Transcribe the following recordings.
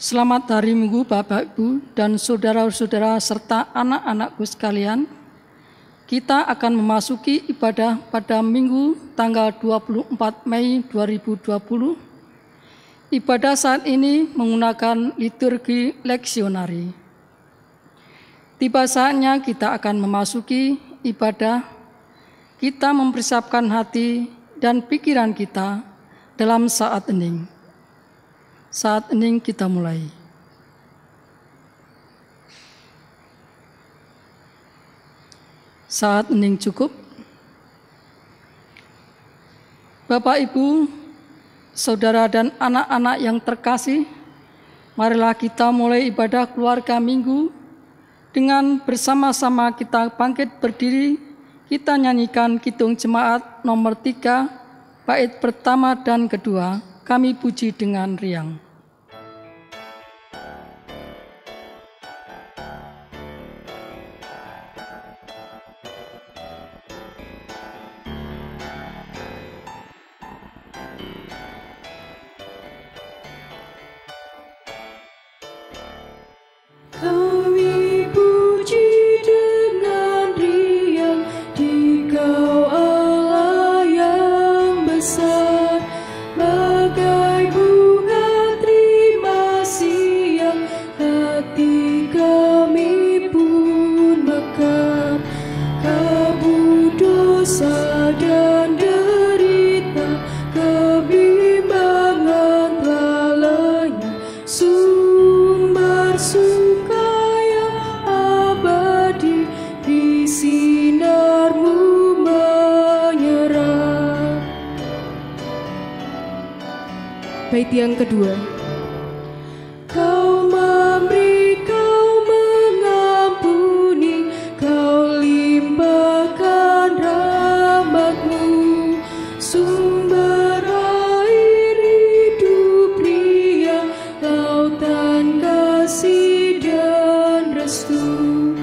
Selamat hari Minggu Bapak, Ibu, dan saudara-saudara serta anak-anakku sekalian. Kita akan memasuki ibadah pada Minggu tanggal 24 Mei 2020. Ibadah saat ini menggunakan liturgi leksionari. Tiba saatnya kita akan memasuki ibadah. Kita mempersiapkan hati dan pikiran kita dalam saat hening. Saat hening kita mulai. Saat hening cukup. Bapak, Ibu, saudara dan anak-anak yang terkasih, marilah kita mulai ibadah keluarga Minggu dengan bersama-sama kita bangkit berdiri, kita nyanyikan Kidung Jemaat nomor 3, bait pertama dan kedua, kami puji dengan riang. Bait yang kedua. Kau memberi, kau mengampuni, kau limpahkan rahmat-Mu, sumber air hidup ria, lautan kasih dan restu,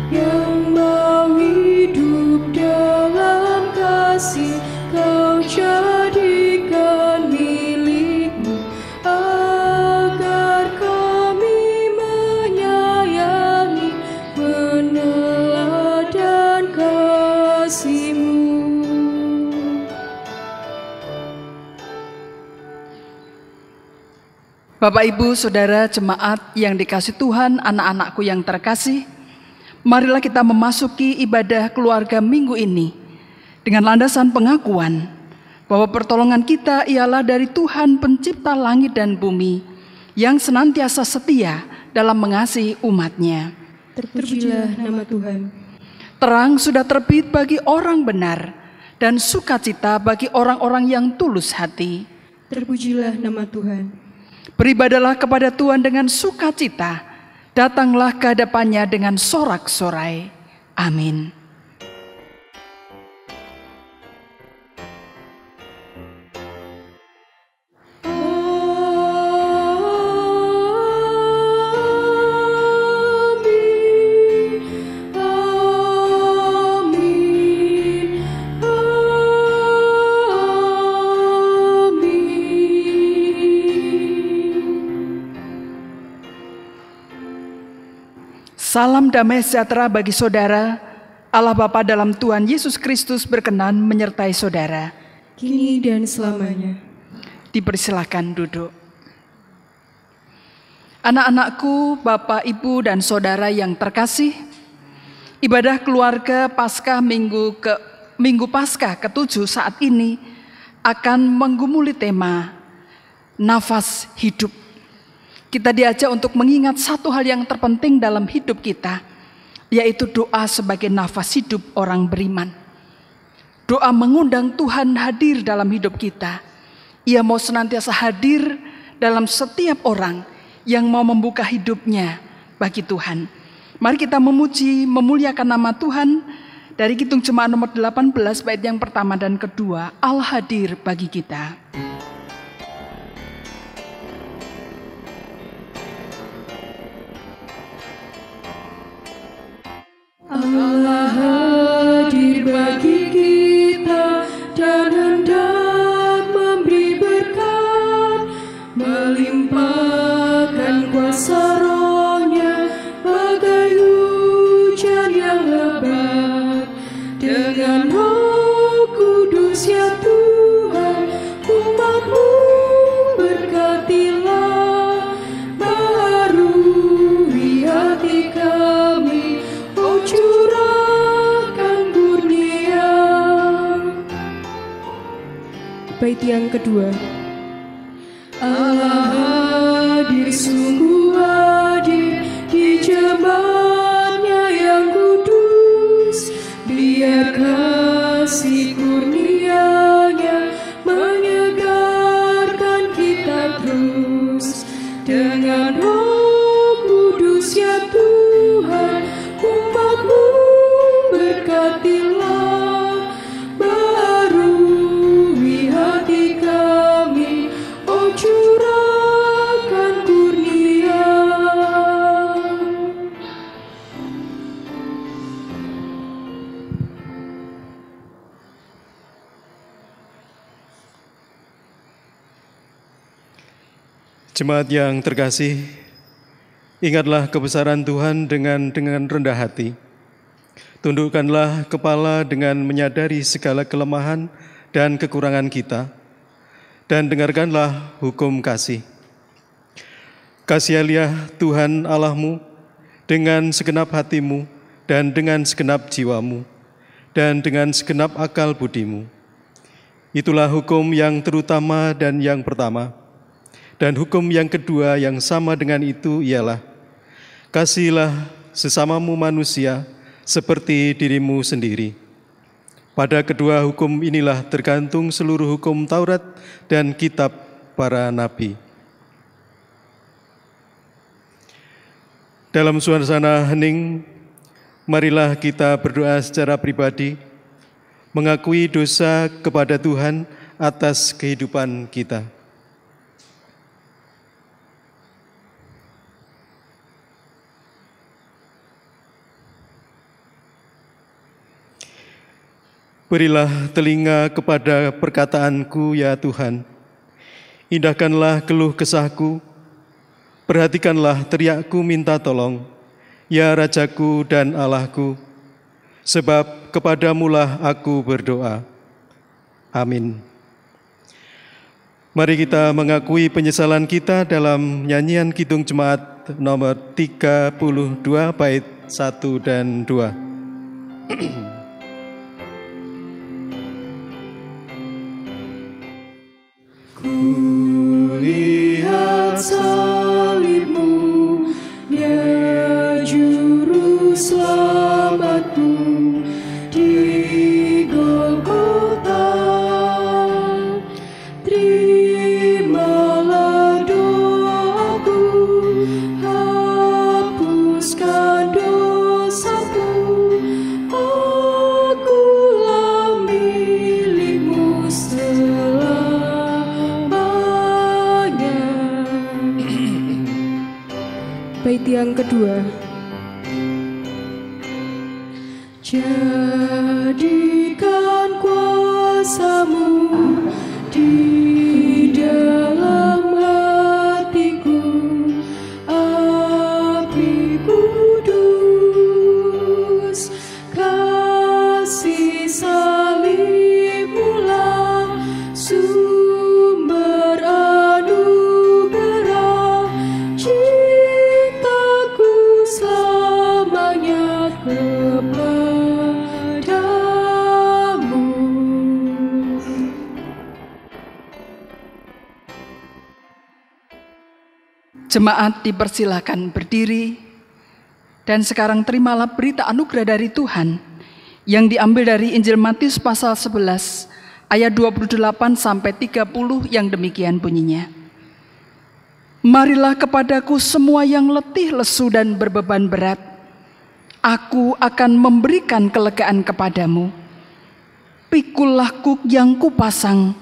yang mau hidup dalam kasih, kau jadikan milik-Mu, agar kami menyayangi, meneladan kasih-Mu. Bapak, Ibu, Saudara, jemaat yang dikasih Tuhan, anak-anakku yang terkasih, marilah kita memasuki ibadah keluarga Minggu ini dengan landasan pengakuan bahwa pertolongan kita ialah dari Tuhan pencipta langit dan bumi yang senantiasa setia dalam mengasihi umat-Nya. Terpujilah nama Tuhan. Terang sudah terbit bagi orang benar dan sukacita bagi orang-orang yang tulus hati. Terpujilah nama Tuhan. Beribadalah kepada Tuhan dengan sukacita, datanglah ke hadapannya dengan sorak-sorai. Amin. Salam damai sejahtera bagi saudara. Allah Bapa dalam Tuhan Yesus Kristus berkenan menyertai saudara. Kini dan selamanya. Dipersilakan duduk. Anak-anakku, Bapak, Ibu, dan saudara yang terkasih, ibadah keluarga Paskah Minggu Paskah ke-7 saat ini akan menggumuli tema nafas hidup. Kita diajak untuk mengingat satu hal yang terpenting dalam hidup kita, yaitu doa sebagai nafas hidup orang beriman. Doa mengundang Tuhan hadir dalam hidup kita. Ia mau senantiasa hadir dalam setiap orang yang mau membuka hidupnya bagi Tuhan. Mari kita memuji, memuliakan nama Tuhan dari Kidung Jemaat nomor 18 bait yang pertama dan kedua, Allah hadir bagi kita. Allah hadir bagi kita dan hendak memberi berkat, melimpahkan Bait yang kedua. Allah hadir, sungguh hadir di jemaatnya yang kudus. Biar kasih kurnia-Nya menyegarkan kita terus. Dengan Roh Kudus ya Tuhan, umat-Mu berkatilah. Barui hati kami, oh curahkan kurnia. Jemaat yang terkasih, ingatlah kebesaran Tuhan dengan rendah hati. Tundukkanlah kepala dengan menyadari segala kelemahan dan kekurangan kita, dan dengarkanlah hukum kasih. Kasihanilah Tuhan Allahmu dengan segenap hatimu dan dengan segenap jiwamu dan dengan segenap akal budimu. Itulah hukum yang terutama dan yang pertama. Dan hukum yang kedua yang sama dengan itu ialah, kasihilah sesamamu manusia seperti dirimu sendiri. Pada kedua hukum inilah tergantung seluruh hukum Taurat dan kitab para nabi. Dalam suasana hening, marilah kita berdoa secara pribadi, mengakui dosa kepada Tuhan atas kehidupan kita. Berilah telinga kepada perkataanku ya Tuhan, indahkanlah keluh kesahku, perhatikanlah teriakku minta tolong, ya Rajaku dan Allahku, sebab kepadamulah aku berdoa. Amin. Mari kita mengakui penyesalan kita dalam nyanyian Kidung Jemaat nomor 32 bait 1 dan 2. Kulihat salibmu, ya juru selamatku di Golgota. Terimalah doaku, hapuskan dosaku. Akulah milikmu Bait yang kedua. Jadikan kuasa-Mu di dalam hatiku, api kudus, kasih salib-Mu-lah sumber anugerah. Cintaku selamanya kepadamu. Jemaat dipersilakan berdiri, dan sekarang terimalah berita anugerah dari Tuhan yang diambil dari Injil Matius pasal 11 ayat 28 sampai 30 yang demikian bunyinya. Marilah kepadaku semua yang letih, lesu dan berbeban berat, aku akan memberikan kelegaan kepadamu. Pikullah kuk yang kupasang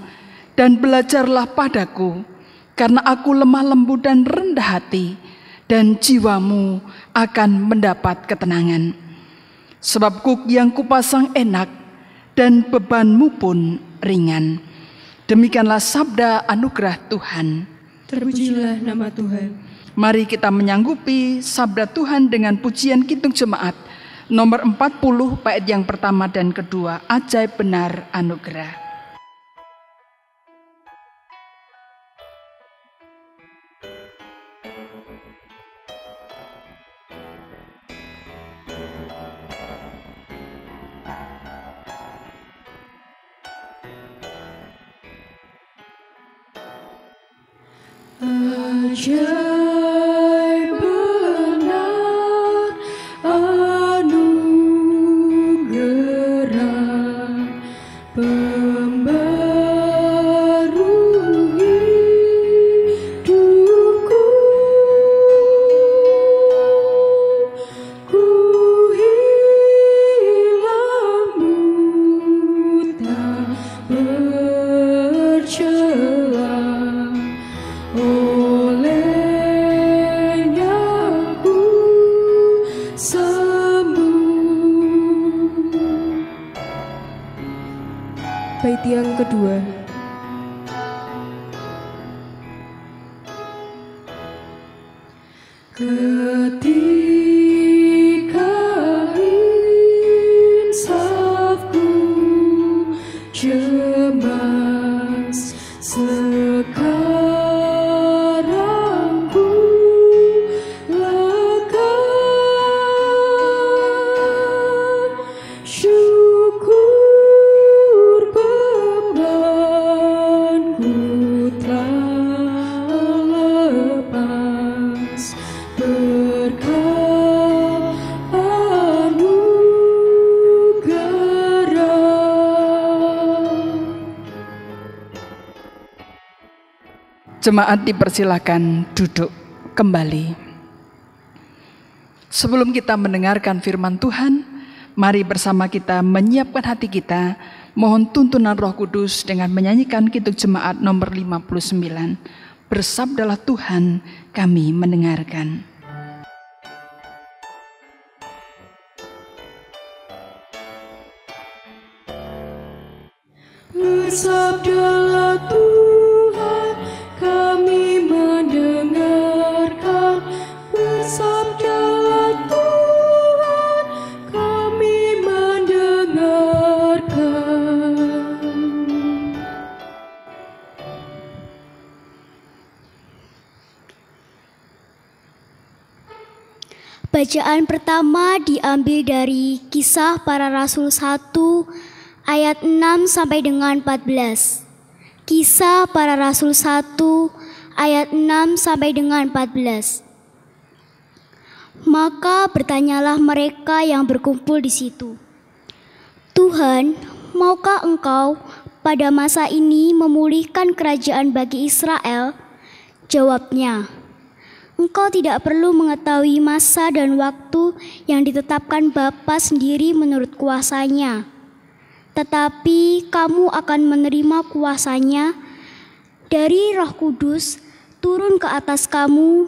dan belajarlah padaku, karena aku lemah lembut dan rendah hati, dan jiwamu akan mendapat ketenangan. Sebab kuk yang kupasang enak, dan bebanmu pun ringan. Demikianlah sabda anugerah Tuhan. Terpujilah nama Tuhan. Mari kita menyanggupi sabda Tuhan dengan pujian Kidung Jemaat nomor 40 bait yang pertama dan kedua, ajaib benar anugerah. ajaib benar anugerah pembaru hidupku. Ku hilang buta bercela, olehnya ku sembuh. Bait yang kedua. Ketika insafku cemas, sekarang ku lega. Syukur bebanku telah lepas, berkat anugerah. Jemaat dipersilakan duduk kembali. Sebelum kita mendengarkan firman Tuhan, mari bersama kita menyiapkan hati kita, mohon tuntunan Roh Kudus dengan menyanyikan Kidung Jemaat nomor 59. Bersabdalah Tuhan, kami mendengarkan. Bersabdalah Tuhan, kami mendengarkan. Bersabdalah Tuhan, kami mendengarkan. Bacaan pertama diambil dari Kisah Para Rasul 1 ayat 6 sampai dengan 14. Kisah Para Rasul 1 ayat 6 sampai dengan 14. Maka bertanyalah mereka yang berkumpul di situ, "Tuhan, maukah Engkau pada masa ini memulihkan kerajaan bagi Israel?" Jawabnya, "Engkau tidak perlu mengetahui masa dan waktu yang ditetapkan Bapa sendiri menurut kuasanya. Tetapi kamu akan menerima kuasanya dari Roh Kudus turun ke atas kamu,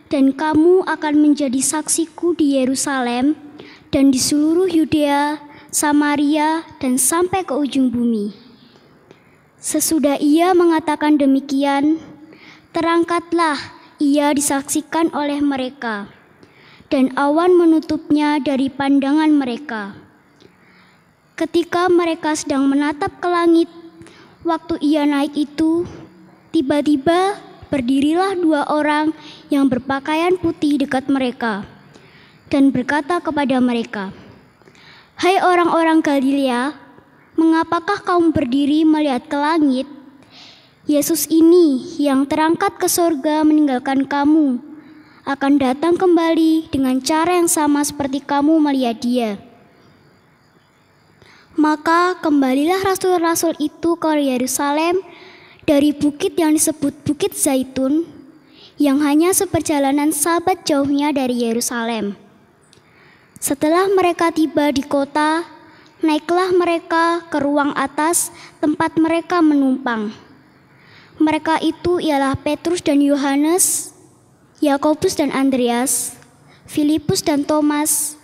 dan kamu akan menjadi saksiku di Yerusalem dan di seluruh Yudea, Samaria, dan sampai ke ujung bumi." Sesudah ia mengatakan demikian, terangkatlah ia disaksikan oleh mereka, dan awan menutupnya dari pandangan mereka. Ketika mereka sedang menatap ke langit, waktu ia naik itu, tiba-tiba berdirilah 2 orang yang berpakaian putih dekat mereka, dan berkata kepada mereka, "Hai orang-orang Galilea, mengapakah kamu berdiri melihat ke langit? Yesus ini yang terangkat ke sorga meninggalkan kamu, akan datang kembali dengan cara yang sama seperti kamu melihat dia." Maka kembalilah rasul-rasul itu ke Yerusalem dari bukit yang disebut Bukit Zaitun, yang hanya seperjalanan sabat jauhnya dari Yerusalem. Setelah mereka tiba di kota, naiklah mereka ke ruang atas tempat mereka menumpang. Mereka itu ialah Petrus dan Yohanes, Yakobus dan Andreas, Filipus dan Thomas,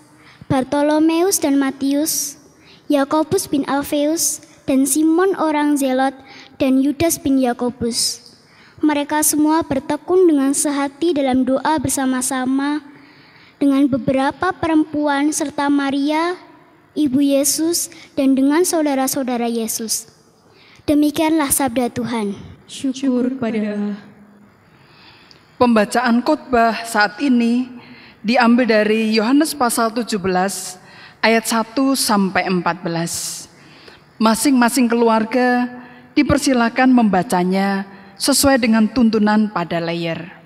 Bartolomeus dan Matius, Yakobus bin Alfeus, dan Simon orang Zelot, dan Yudas bin Yakobus. Mereka semua bertekun dengan sehati dalam doa bersama-sama dengan beberapa perempuan serta Maria, ibu Yesus, dan dengan saudara-saudara Yesus. Demikianlah sabda Tuhan. Syukur pada Allah. Pembacaan khotbah saat ini diambil dari Yohanes pasal 17 ayat 1 sampai 14. Masing-masing keluarga dipersilakan membacanya sesuai dengan tuntunan pada layar.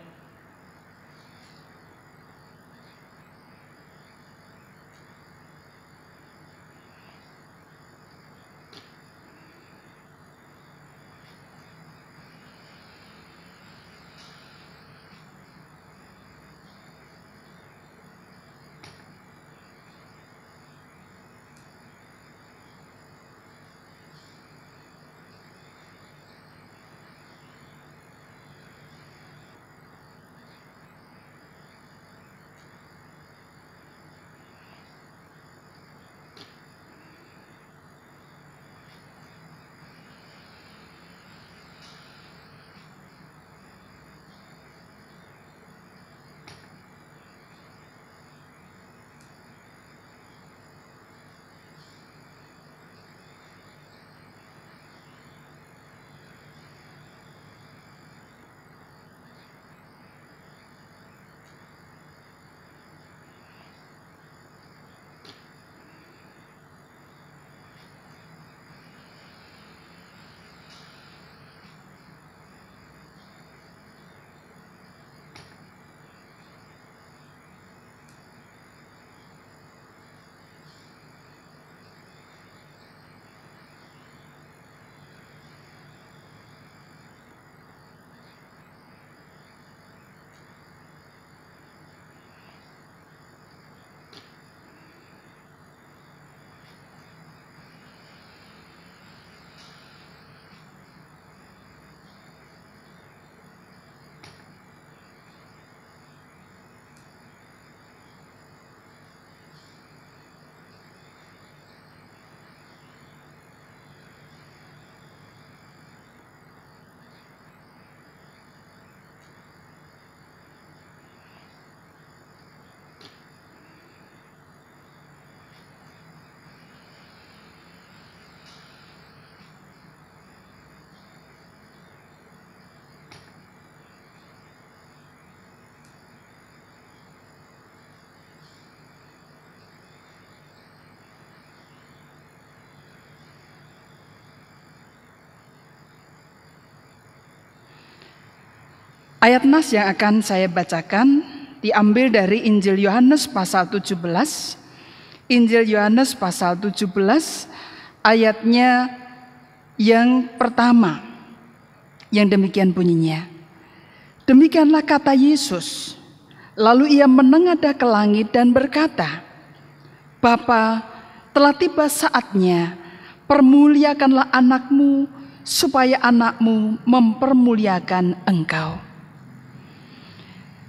Ayat nas yang akan saya bacakan diambil dari Injil Yohanes pasal 17. Injil Yohanes pasal 17 ayatnya yang pertama, yang demikian bunyinya. Demikianlah kata Yesus. Lalu ia menengadah ke langit dan berkata, Bapa, telah tiba saatnya, permuliakanlah anakmu, supaya anakmu mempermuliakan engkau.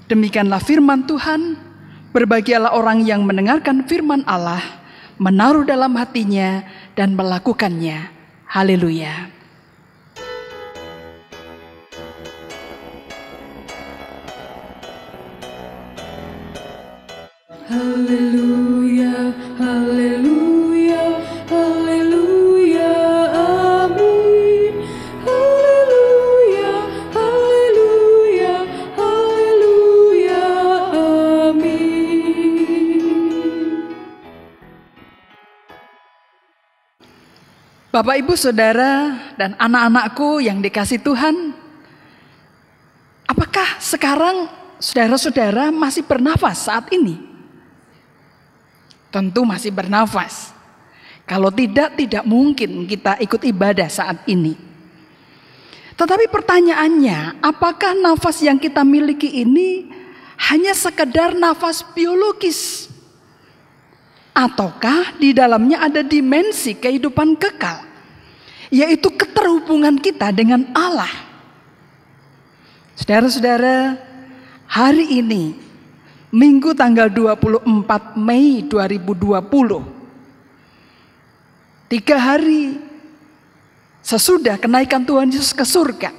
Demikianlah firman Tuhan. Berbahagialah orang yang mendengarkan firman Allah, menaruh dalam hatinya dan melakukannya. Haleluya. Haleluya, haleluya, haleluya, amin. Haleluya, haleluya, haleluya, amin. Bapak, Ibu, Saudara, dan anak-anakku yang dikasih Tuhan, apakah sekarang saudara-saudara masih bernafas saat ini? Tentu masih bernafas. Kalau tidak mungkin kita ikut ibadah saat ini. Tetapi pertanyaannya, apakah nafas yang kita miliki ini hanya sekedar nafas biologis? Ataukah di dalamnya ada dimensi kehidupan kekal, yaitu keterhubungan kita dengan Allah? Saudara-saudara, hari ini Minggu tanggal 24 Mei 2020, 3 hari sesudah kenaikan Tuhan Yesus ke surga,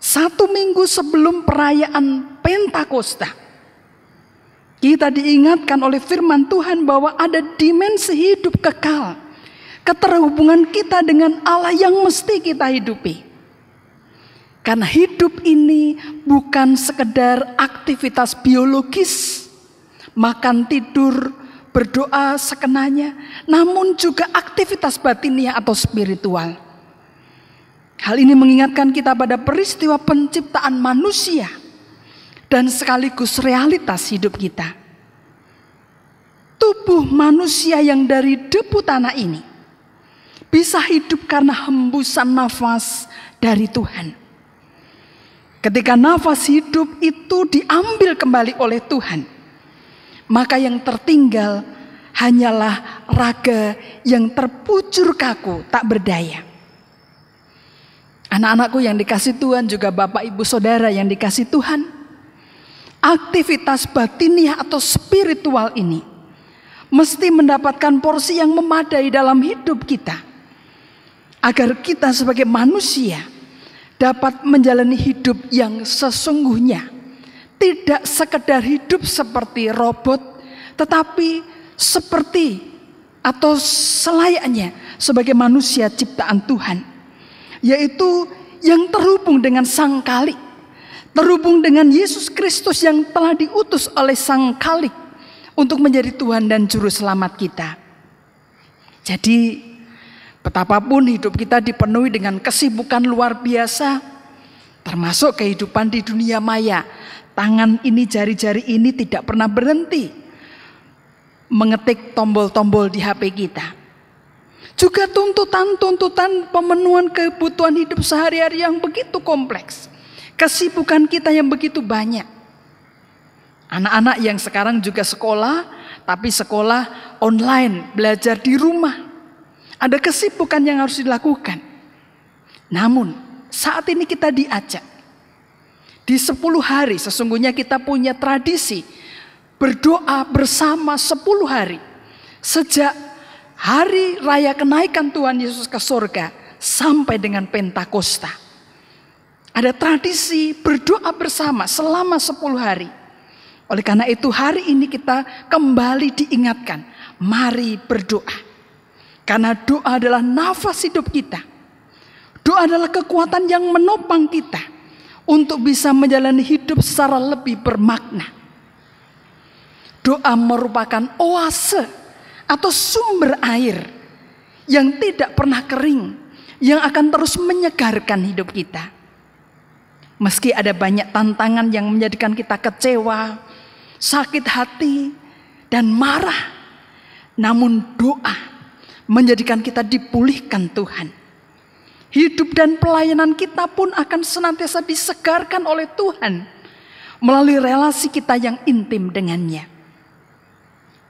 1 minggu sebelum perayaan Pentakosta, kita diingatkan oleh firman Tuhan bahwa ada dimensi hidup kekal, keterhubungan kita dengan Allah yang mesti kita hidupi. Karena hidup ini bukan sekedar aktivitas biologis, makan, tidur, berdoa sekenanya, namun juga aktivitas batiniah atau spiritual. Hal ini mengingatkan kita pada peristiwa penciptaan manusia dan sekaligus realitas hidup kita. Tubuh manusia yang dari debu tanah ini bisa hidup karena hembusan nafas dari Tuhan. Ketika nafas hidup itu diambil kembali oleh Tuhan, maka yang tertinggal hanyalah raga yang terpucur kaku, tak berdaya. Anak-anakku yang dikasih Tuhan, juga Bapak, Ibu, Saudara yang dikasih Tuhan, aktivitas batiniah atau spiritual ini mesti mendapatkan porsi yang memadai dalam hidup kita, agar kita sebagai manusia dapat menjalani hidup yang sesungguhnya, tidak sekedar hidup seperti robot, tetapi seperti atau selayaknya sebagai manusia ciptaan Tuhan, yaitu yang terhubung dengan Sang Khalik, terhubung dengan Yesus Kristus yang telah diutus oleh Sang Khalik untuk menjadi Tuhan dan Juru Selamat kita. Jadi betapapun hidup kita dipenuhi dengan kesibukan luar biasa, termasuk kehidupan di dunia maya, tangan ini, jari-jari ini tidak pernah berhenti mengetik tombol-tombol di HP kita. Juga tuntutan-tuntutan pemenuhan kebutuhan hidup sehari-hari yang begitu kompleks, kesibukan kita yang begitu banyak. Anak-anak yang sekarang juga sekolah, tapi sekolah online, belajar di rumah. Ada kesibukan yang harus dilakukan. Namun saat ini kita diajak, di 10 hari sesungguhnya kita punya tradisi berdoa bersama 10 hari. Sejak hari raya kenaikan Tuhan Yesus ke surga sampai dengan Pentakosta. Ada tradisi berdoa bersama selama 10 hari. Oleh karena itu hari ini kita kembali diingatkan, mari berdoa. Karena doa adalah nafas hidup kita. Doa adalah kekuatan yang menopang kita untuk bisa menjalani hidup secara lebih bermakna. Doa merupakan oase atau sumber air yang tidak pernah kering, yang akan terus menyegarkan hidup kita. Meski ada banyak tantangan yang menjadikan kita kecewa, sakit hati, dan marah, namun doa menjadikan kita dipulihkan Tuhan. Hidup dan pelayanan kita pun akan senantiasa disegarkan oleh Tuhan melalui relasi kita yang intim dengannya.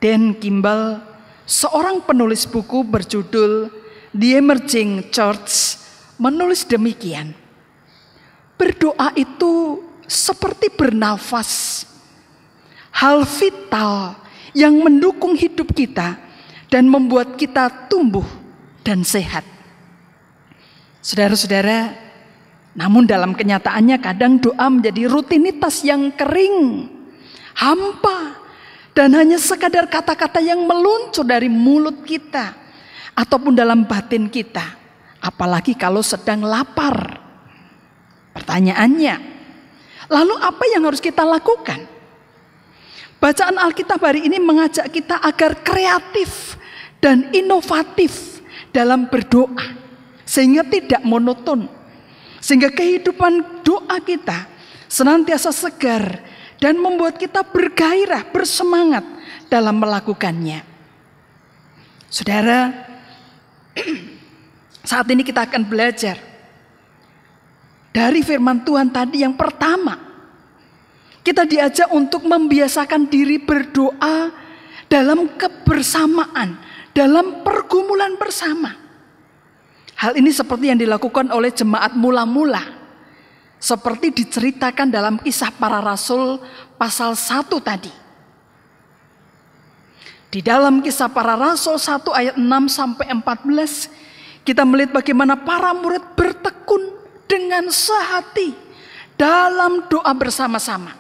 Dan Kimball, seorang penulis buku berjudul The Emerging Church, menulis demikian. Berdoa itu seperti bernafas, hal vital yang mendukung hidup kita dan membuat kita tumbuh dan sehat. Saudara-saudara, namun dalam kenyataannya kadang doa menjadi rutinitas yang kering, hampa, dan hanya sekadar kata-kata yang meluncur dari mulut kita ataupun dalam batin kita, apalagi kalau sedang lapar. Pertanyaannya, lalu apa yang harus kita lakukan? Bacaan Alkitab hari ini mengajak kita agar kreatif dan inovatif dalam berdoa, sehingga tidak monoton, sehingga kehidupan doa kita senantiasa segar dan membuat kita bergairah, bersemangat dalam melakukannya. Saudara, saat ini kita akan belajar dari firman Tuhan tadi. Yang pertama, kita diajak untuk membiasakan diri berdoa dalam kebersamaan, dalam pergumulan bersama. Hal ini seperti yang dilakukan oleh jemaat mula-mula, seperti diceritakan dalam Kisah Para Rasul pasal 1 tadi. Di dalam Kisah Para Rasul 1 ayat 6 sampai 14, kita melihat bagaimana para murid bertekun dengan sehati dalam doa bersama-sama.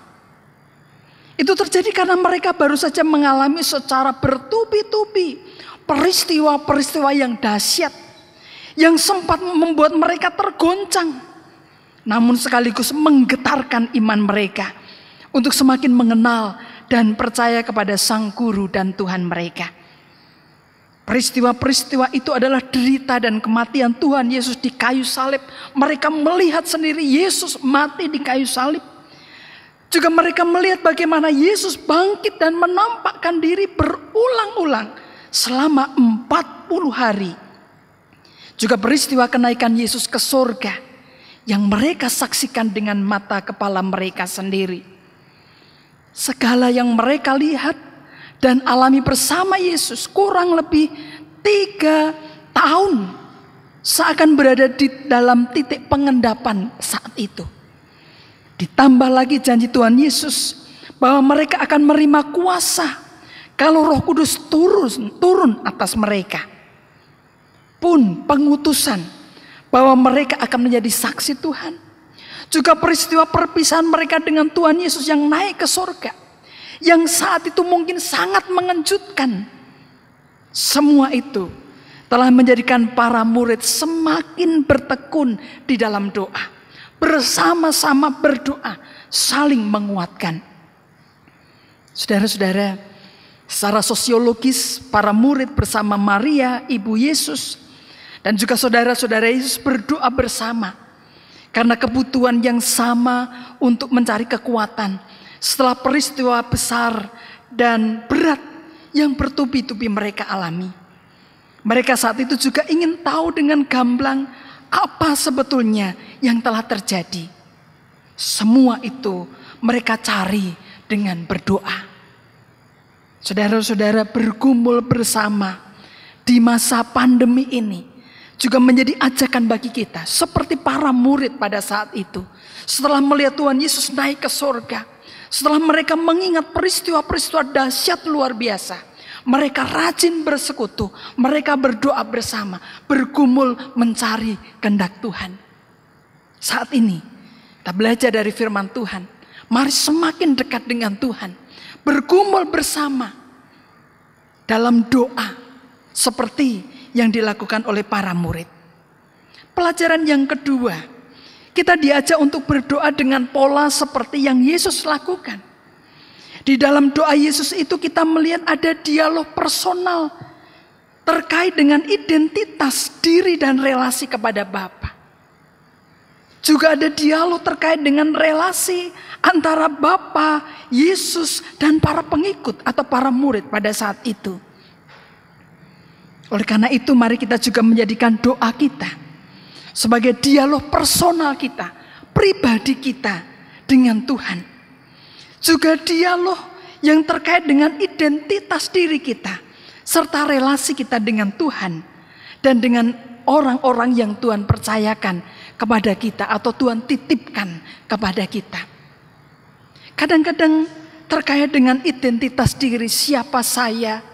Itu terjadi karena mereka baru saja mengalami secara bertubi-tubi peristiwa-peristiwa yang dahsyat, yang sempat membuat mereka tergoncang, namun sekaligus menggetarkan iman mereka untuk semakin mengenal dan percaya kepada Sang Guru dan Tuhan mereka. Peristiwa-peristiwa itu adalah derita dan kematian Tuhan Yesus di kayu salib. Mereka melihat sendiri Yesus mati di kayu salib. Juga mereka melihat bagaimana Yesus bangkit dan menampakkan diri berulang-ulang selama 40 hari. Juga peristiwa kenaikan Yesus ke surga yang mereka saksikan dengan mata kepala mereka sendiri. Segala yang mereka lihat dan alami bersama Yesus kurang lebih 3 tahun seakan berada di dalam titik pengendapan saat itu. Ditambah lagi janji Tuhan Yesus bahwa mereka akan menerima kuasa kalau Roh Kudus turun atas mereka. Pun pengutusan bahwa mereka akan menjadi saksi Tuhan. Juga peristiwa perpisahan mereka dengan Tuhan Yesus yang naik ke surga, yang saat itu mungkin sangat mengejutkan. Semua itu telah menjadikan para murid semakin bertekun di dalam doa, bersama-sama berdoa, saling menguatkan. Saudara-saudara, secara sosiologis para murid bersama Maria, ibu Yesus, dan juga saudara-saudara Yesus berdoa bersama karena kebutuhan yang sama untuk mencari kekuatan setelah peristiwa besar dan berat yang bertubi-tubi mereka alami. Mereka saat itu juga ingin tahu dengan gamblang apa sebetulnya yang telah terjadi. Semua itu mereka cari dengan berdoa. Saudara-saudara, bergumul bersama di masa pandemi ini juga menjadi ajakan bagi kita, seperti para murid pada saat itu. Setelah melihat Tuhan Yesus naik ke surga, setelah mereka mengingat peristiwa-peristiwa dahsyat luar biasa, mereka rajin bersekutu, mereka berdoa bersama, bergumul mencari kehendak Tuhan. Saat ini kita belajar dari firman Tuhan, mari semakin dekat dengan Tuhan, bergumul bersama dalam doa seperti yang dilakukan oleh para murid. Pelajaran yang kedua, kita diajak untuk berdoa dengan pola seperti yang Yesus lakukan. Di dalam doa Yesus itu kita melihat ada dialog personal terkait dengan identitas diri dan relasi kepada Bapa. Juga ada dialog terkait dengan relasi antara Bapa, Yesus, dan para pengikut atau para murid pada saat itu. Oleh karena itu mari kita juga menjadikan doa kita sebagai dialog personal kita, pribadi kita dengan Tuhan. Juga dialog yang terkait dengan identitas diri kita, serta relasi kita dengan Tuhan dan dengan orang-orang yang Tuhan percayakan kepada kita atau Tuhan titipkan kepada kita. Kadang-kadang terkait dengan identitas diri, siapa saya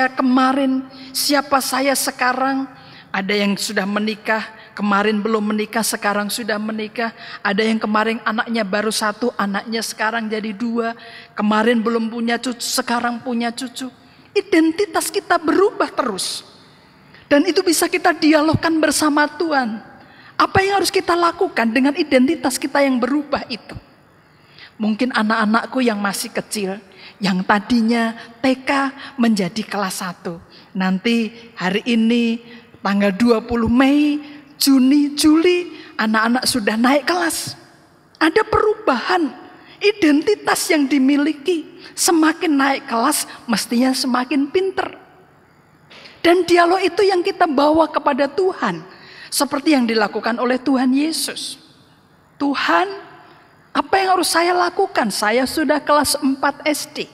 kemarin, siapa saya sekarang. Ada yang sudah menikah, kemarin belum menikah, sekarang sudah menikah. Ada yang kemarin anaknya baru 1, anaknya sekarang jadi 2. Kemarin belum punya cucu, sekarang punya cucu. Identitas kita berubah terus. Dan itu bisa kita dialogkan bersama Tuhan. Apa yang harus kita lakukan dengan identitas kita yang berubah itu? Mungkin anak-anakku yang masih kecil, yang tadinya TK menjadi kelas 1. Nanti hari ini tanggal 20 Mei, Juni, Juli, anak-anak sudah naik kelas. Ada perubahan identitas yang dimiliki. Semakin naik kelas mestinya semakin pinter. Dan dialog itu yang kita bawa kepada Tuhan. Seperti yang dilakukan oleh Tuhan Yesus. Tuhan, apa yang harus saya lakukan? Saya sudah kelas 4 SD.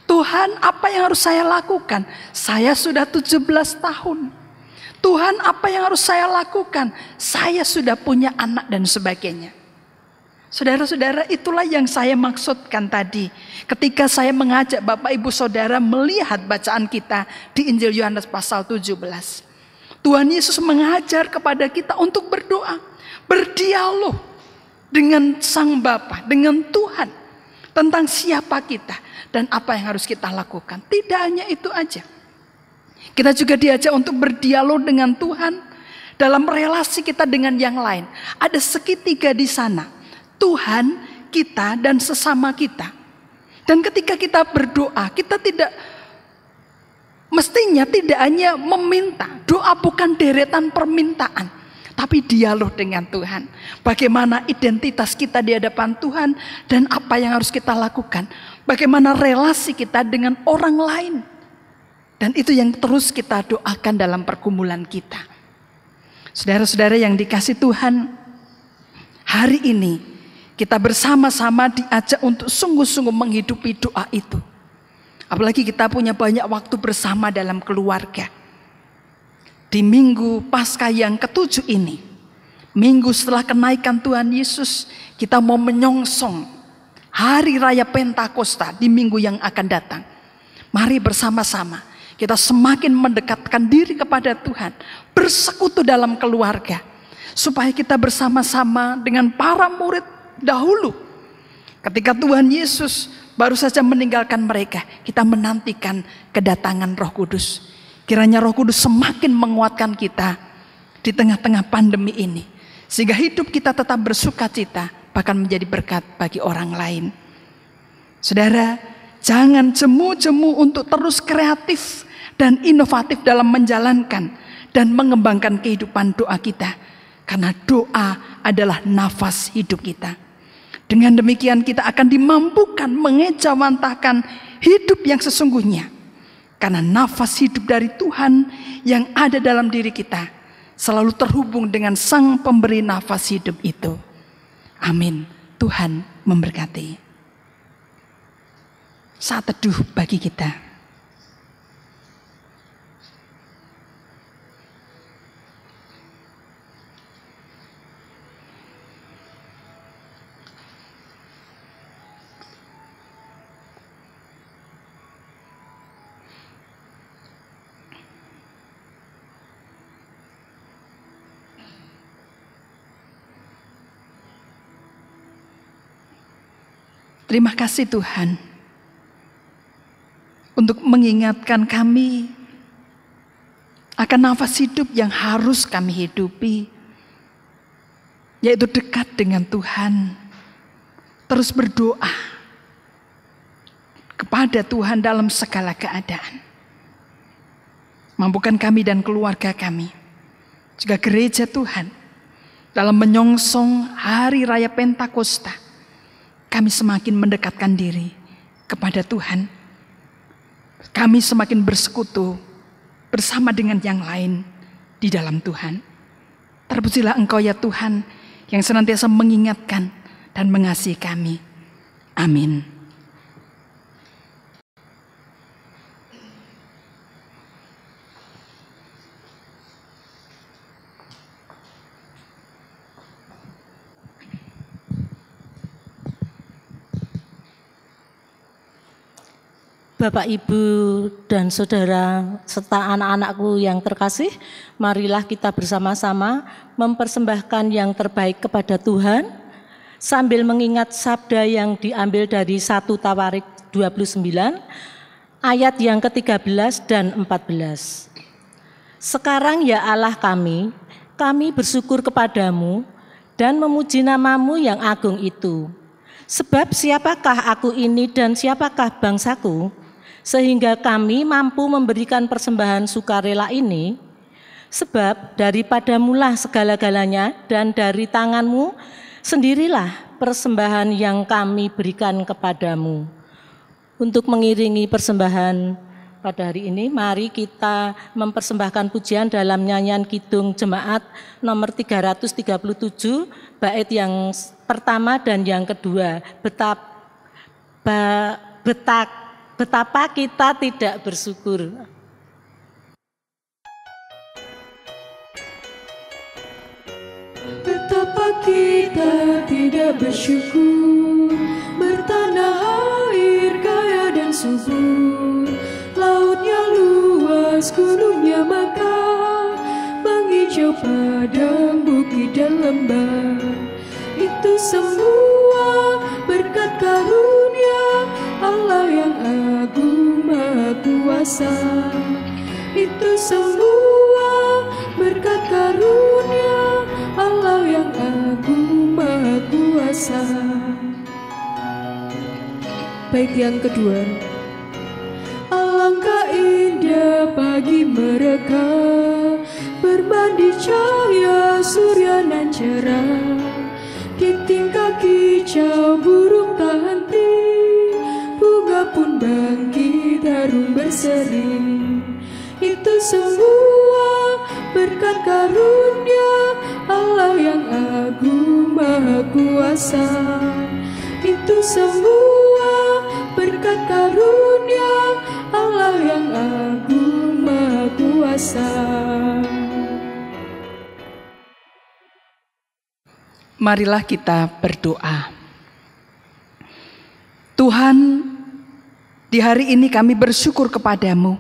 Tuhan, apa yang harus saya lakukan? Saya sudah 17 tahun. Tuhan, apa yang harus saya lakukan? Saya sudah punya anak dan sebagainya. Saudara-saudara, itulah yang saya maksudkan tadi. Ketika saya mengajak Bapak Ibu Saudara melihat bacaan kita di Injil Yohanes pasal 17. Tuhan Yesus mengajar kepada kita untuk berdoa, berdialog dengan Sang Bapa, dengan Tuhan, tentang siapa kita dan apa yang harus kita lakukan. Tidak hanya itu aja. Kita juga diajak untuk berdialog dengan Tuhan dalam relasi kita dengan yang lain. Ada segitiga di sana, Tuhan, kita, dan sesama kita. Dan ketika kita berdoa, kita mestinya tidak hanya meminta. Doa bukan deretan permintaan, tapi dialog dengan Tuhan. Bagaimana identitas kita di hadapan Tuhan dan apa yang harus kita lakukan. Bagaimana relasi kita dengan orang lain. Dan itu yang terus kita doakan dalam pergumulan kita. Saudara-saudara yang dikasih Tuhan, hari ini kita bersama-sama diajak untuk sungguh-sungguh menghidupi doa itu. Apalagi kita punya banyak waktu bersama dalam keluarga. Di minggu Paskah yang ke-7 ini, minggu setelah kenaikan Tuhan Yesus, kita mau menyongsong Hari Raya Pentakosta di minggu yang akan datang. Mari bersama-sama kita semakin mendekatkan diri kepada Tuhan, bersekutu dalam keluarga, supaya kita bersama-sama dengan para murid dahulu. Ketika Tuhan Yesus baru saja meninggalkan mereka, kita menantikan kedatangan Roh Kudus. Kiranya Roh Kudus semakin menguatkan kita di tengah-tengah pandemi ini, sehingga hidup kita tetap bersukacita, bahkan menjadi berkat bagi orang lain. Saudara, jangan jemu-jemu untuk terus kreatif dan inovatif dalam menjalankan dan mengembangkan kehidupan doa kita, karena doa adalah nafas hidup kita. Dengan demikian kita akan dimampukan mengejawantahkan hidup yang sesungguhnya. Karena nafas hidup dari Tuhan yang ada dalam diri kita selalu terhubung dengan Sang Pemberi nafas hidup itu. Amin. Tuhan memberkati. Saat teduh bagi kita. Terima kasih Tuhan untuk mengingatkan kami akan nafas hidup yang harus kami hidupi, yaitu dekat dengan Tuhan, terus berdoa kepada Tuhan dalam segala keadaan. Mampukan kami dan keluarga kami, juga gereja Tuhan, dalam menyongsong hari raya Pentakosta, kami semakin mendekatkan diri kepada Tuhan. Kami semakin bersekutu bersama dengan yang lain di dalam Tuhan. Terpujilah Engkau ya Tuhan, yang senantiasa mengingatkan dan mengasihi kami. Amin. Bapak, Ibu, dan Saudara, serta anak-anakku yang terkasih, marilah kita bersama-sama mempersembahkan yang terbaik kepada Tuhan, sambil mengingat sabda yang diambil dari 1 Tawarik 29, ayat yang ke-13 dan 14. Sekarang ya Allah kami bersyukur kepadamu dan memuji namamu yang agung itu. Sebab siapakah aku ini dan siapakah bangsaku, sehingga kami mampu memberikan persembahan sukarela ini? Sebab daripadamulah segala-galanya, dan dari tanganmu sendirilah persembahan yang kami berikan kepadamu. Untuk mengiringi persembahan pada hari ini, mari kita mempersembahkan pujian dalam nyanyian Kidung Jemaat nomor 337, bait yang pertama dan yang kedua. Betapa kita tidak bersyukur. Betapa kita tidak bersyukur, bertanah air kaya dan subur, lautnya luas, gunungnya megah, menghijau padang, bukit dan lembah. Itu semua berkat karunia Allah yang agung maha kuasa. Itu semua berkat karunia Allah yang agung maha kuasa. Bait yang kedua. Alangkah indah pagi mereka, berbandi cahaya surya nan cerah. Di tingkah kicau burung tak henti, bunga pun bangkit harum berseri. Itu semua berkat karunia Allah yang agung maha kuasa. Itu semua berkat karunia Allah yang agung maha kuasa. Marilah kita berdoa. Tuhan, di hari ini kami bersyukur kepadamu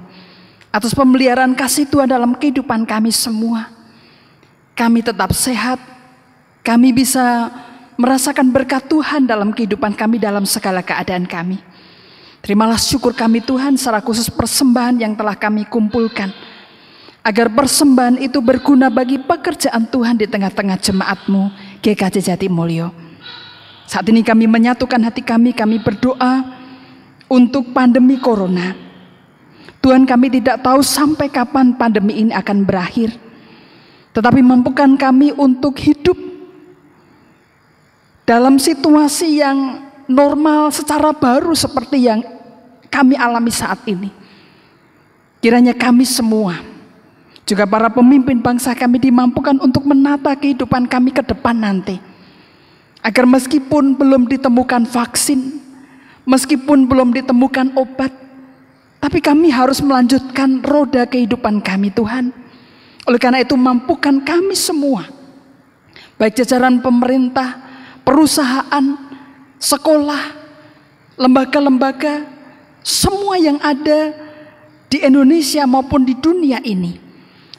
atas pemeliharaan kasih Tuhan dalam kehidupan kami semua. Kami tetap sehat, kami bisa merasakan berkat Tuhan dalam kehidupan kami dalam segala keadaan kami. Terimalah syukur kami Tuhan, secara khusus persembahan yang telah kami kumpulkan, agar persembahan itu berguna bagi pekerjaan Tuhan di tengah-tengah jemaat-Mu GKJ Jatimulyo. Saat ini kami menyatukan hati kami berdoa untuk pandemi corona. Tuhan, kami tidak tahu sampai kapan pandemi ini akan berakhir, tetapi mampukan kami untuk hidup dalam situasi yang normal secara baru seperti yang kami alami saat ini. Kiranya kami semua, juga para pemimpin bangsa kami, dimampukan untuk menata kehidupan kami ke depan nanti, agar meskipun belum ditemukan vaksin, meskipun belum ditemukan obat, tapi kami harus melanjutkan roda kehidupan kami Tuhan. Oleh karena itu, mampukan kami semua, baik jajaran pemerintah, perusahaan, sekolah, lembaga-lembaga, semua yang ada di Indonesia maupun di dunia ini,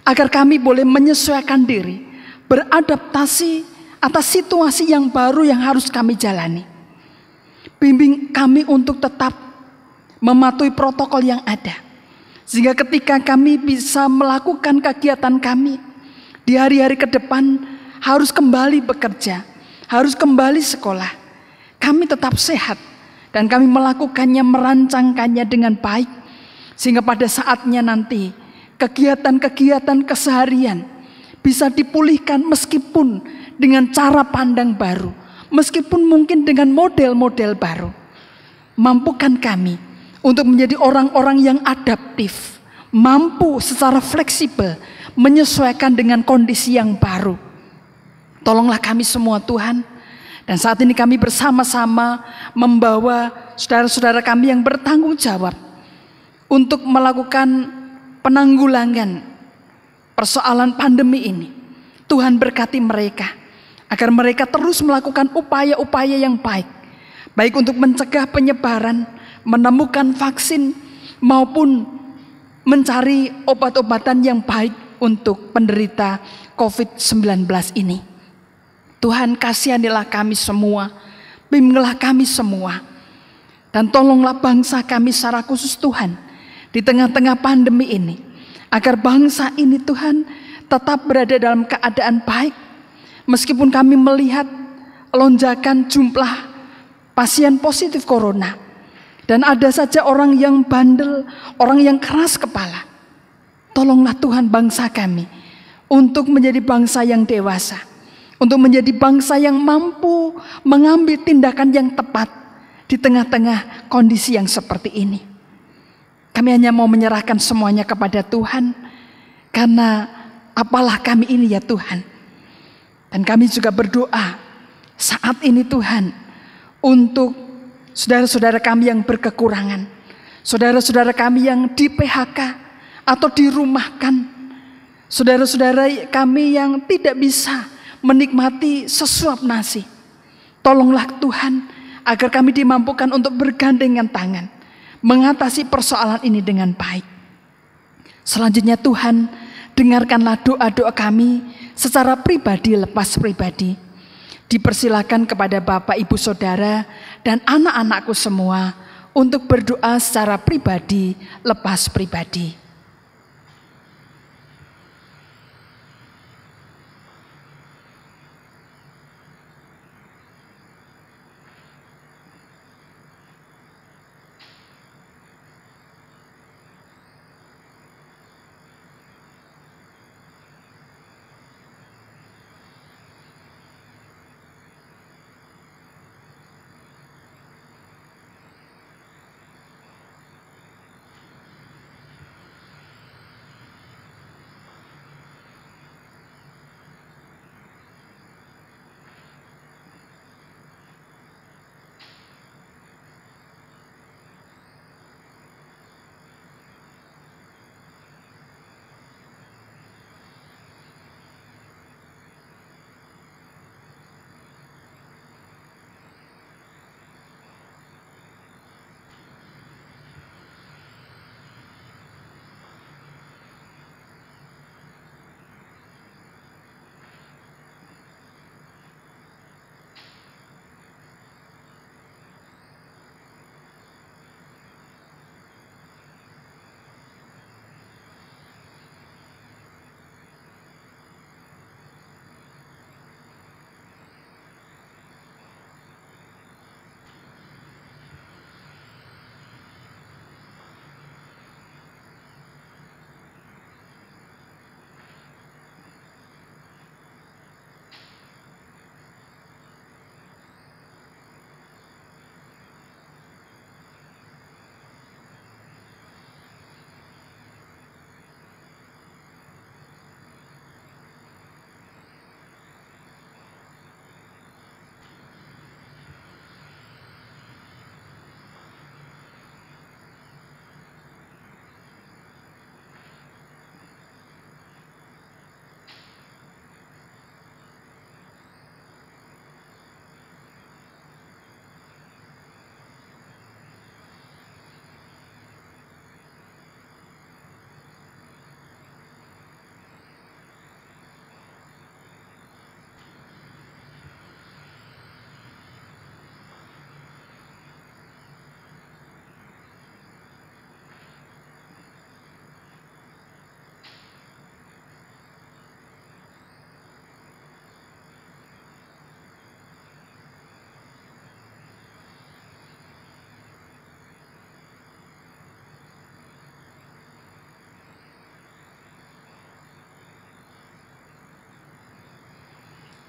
agar kami boleh menyesuaikan diri, beradaptasi atas situasi yang baru yang harus kami jalani. Bimbing kami untuk tetap mematuhi protokol yang ada, sehingga ketika kami bisa melakukan kegiatan kami di hari-hari ke depan, harus kembali bekerja, harus kembali sekolah, kami tetap sehat dan kami melakukannya, merancangkannya dengan baik, sehingga pada saatnya nanti kegiatan-kegiatan keseharian bisa dipulihkan meskipun dengan cara pandang baru, meskipun mungkin dengan model-model baru. Mampukan kami untuk menjadi orang-orang yang adaptif, mampu secara fleksibel menyesuaikan dengan kondisi yang baru. Tolonglah kami semua Tuhan. Dan saat ini kami bersama-sama membawa saudara-saudara kami yang bertanggung jawab untuk melakukan penanggulangan persoalan pandemi ini. Tuhan berkati mereka, agar mereka terus melakukan upaya-upaya yang baik, baik untuk mencegah penyebaran, menemukan vaksin, maupun mencari obat-obatan yang baik untuk penderita COVID-19 ini. Tuhan, kasihanilah kami semua, bimbinglah kami semua, dan tolonglah bangsa kami secara khusus Tuhan, di tengah-tengah pandemi ini, agar bangsa ini Tuhan tetap berada dalam keadaan baik, meskipun kami melihat lonjakan jumlah pasien positif corona, dan ada saja orang yang bandel, orang yang keras kepala. Tolonglah Tuhan bangsa kami untuk menjadi bangsa yang dewasa, untuk menjadi bangsa yang mampu mengambil tindakan yang tepat di tengah-tengah kondisi yang seperti ini. Kami hanya mau menyerahkan semuanya kepada Tuhan, karena apalah kami ini ya Tuhan. Dan kami juga berdoa saat ini Tuhan, untuk saudara-saudara kami yang berkekurangan, saudara-saudara kami yang di PHK atau dirumahkan, saudara-saudara kami yang tidak bisa menikmati sesuap nasi. Tolonglah Tuhan, agar kami dimampukan untuk bergandengan tangan mengatasi persoalan ini dengan baik. Selanjutnya Tuhan, dengarkanlah doa-doa kami secara pribadi lepas pribadi. Dipersilakan kepada Bapak, Ibu, Saudara, dan anak-anakku semua untuk berdoa secara pribadi lepas pribadi.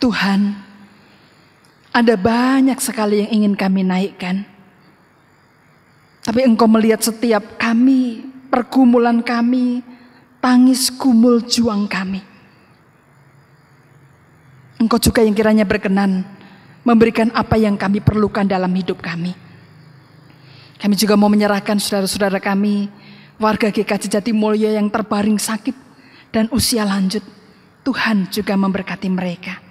Tuhan, ada banyak sekali yang ingin kami naikkan. Tapi Engkau melihat setiap kami, pergumulan kami, tangis gumul juang kami. Engkau juga yang kiranya berkenan memberikan apa yang kami perlukan dalam hidup kami. Kami juga mau menyerahkan saudara-saudara kami, warga GKJ Jatimulyo yang terbaring sakit dan usia lanjut. Tuhan juga memberkati mereka.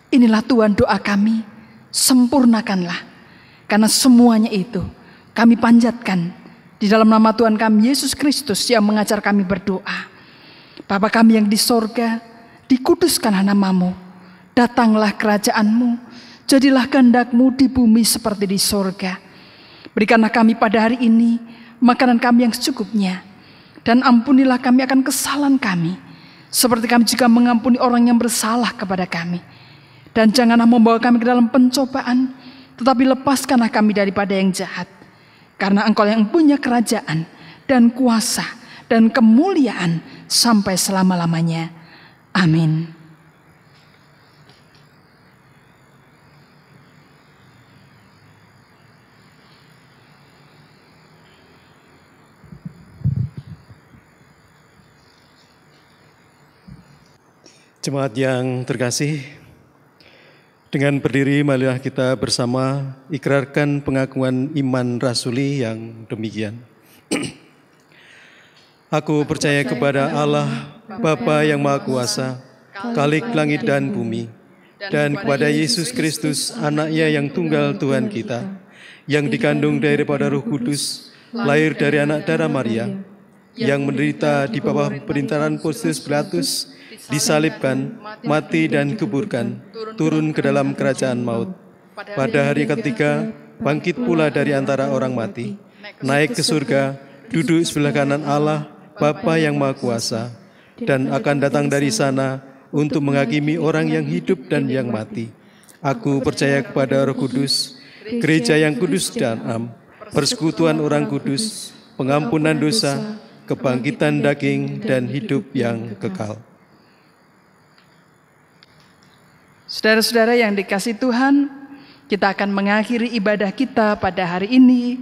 Inilah Tuhan doa kami, sempurnakanlah. Karena semuanya itu kami panjatkan di dalam nama Tuhan kami Yesus Kristus yang mengajar kami berdoa. Bapa kami yang di sorga, dikuduskanlah nama-Mu. Datanglah kerajaan-Mu, jadilah kehendak-Mu di bumi seperti di sorga. Berikanlah kami pada hari ini makanan kami yang secukupnya. Dan ampunilah kami akan kesalahan kami, seperti kami juga mengampuni orang yang bersalah kepada kami. Dan janganlah membawa kami ke dalam pencobaan, tetapi lepaskanlah kami daripada yang jahat. Karena Engkau yang punya kerajaan dan kuasa dan kemuliaan sampai selama-lamanya. Amin. Jemaat yang terkasih, dengan berdiri marilah kita bersama ikrarkan pengakuan iman rasuli yang demikian. Aku percaya kepada Allah, Bapa yang Maha Kuasa, Khalik langit dan bumi, dan kepada Yesus Kristus, Anak-Nya yang tunggal Tuhan kita, yang dikandung daripada Roh Kudus, lahir dari anak darah Maria, yang menderita di bawah pemerintahan Pontius Pilatus, disalibkan, mati dan kuburkan, turun ke dalam kerajaan maut. Pada hari ketiga, bangkit pula dari antara orang mati, naik ke surga, duduk sebelah kanan Allah, Bapa yang Maha Kuasa, dan akan datang dari sana untuk menghakimi orang yang hidup dan yang mati. Aku percaya kepada Roh Kudus, gereja yang kudus dan am, persekutuan orang kudus, pengampunan dosa, kebangkitan daging, dan hidup yang kekal. Saudara-saudara yang dikasihi Tuhan, kita akan mengakhiri ibadah kita pada hari ini.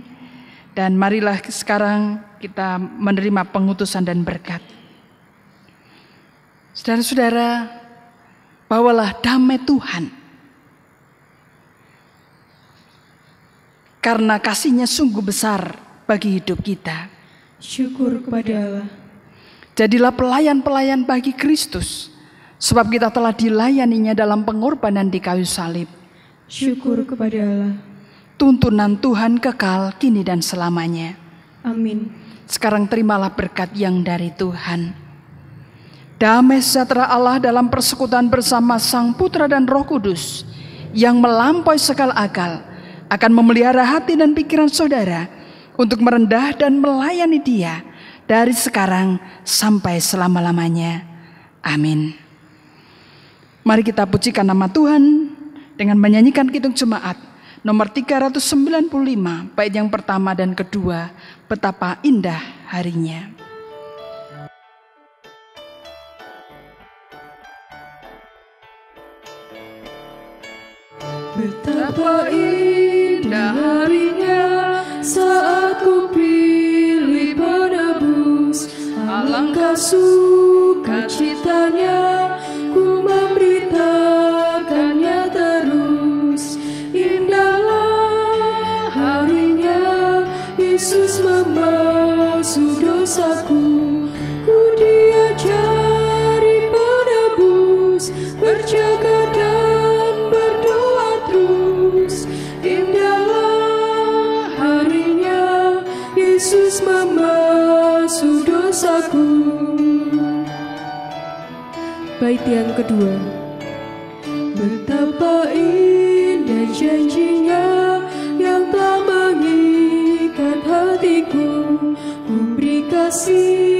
Dan marilah sekarang kita menerima pengutusan dan berkat. Saudara-saudara, bawalah damai Tuhan. Karena kasih-Nya sungguh besar bagi hidup kita. Syukur kepada Allah. Jadilah pelayan-pelayan bagi Kristus, sebab kita telah dilayaninya dalam pengorbanan di kayu salib. Syukur kepada Allah. Tuntunan Tuhan kekal kini dan selamanya. Amin. Sekarang terimalah berkat yang dari Tuhan. Damai sejahtera Allah dalam persekutuan bersama Sang Putra dan Roh Kudus, yang melampaui segala akal, akan memelihara hati dan pikiran saudara untuk merendah dan melayani Dia dari sekarang sampai selama-lamanya. Amin. Mari kita pujikan nama Tuhan dengan menyanyikan Kidung Jemaat nomor 395, bait yang pertama dan kedua, betapa indah harinya. Betapa indah harinya saat ku pilih penebus, alangkah sukacitanya ku memberitakannya terus. Indahlah harinya Yesus membasuh dosaku, ku diajari penebus, berjaga dan berdoa terus. Indahlah harinya Yesus membasuh dosaku. Bait yang kedua. Betapa indah janji-Nya yang telah mengikat hatiku, ku beri kasih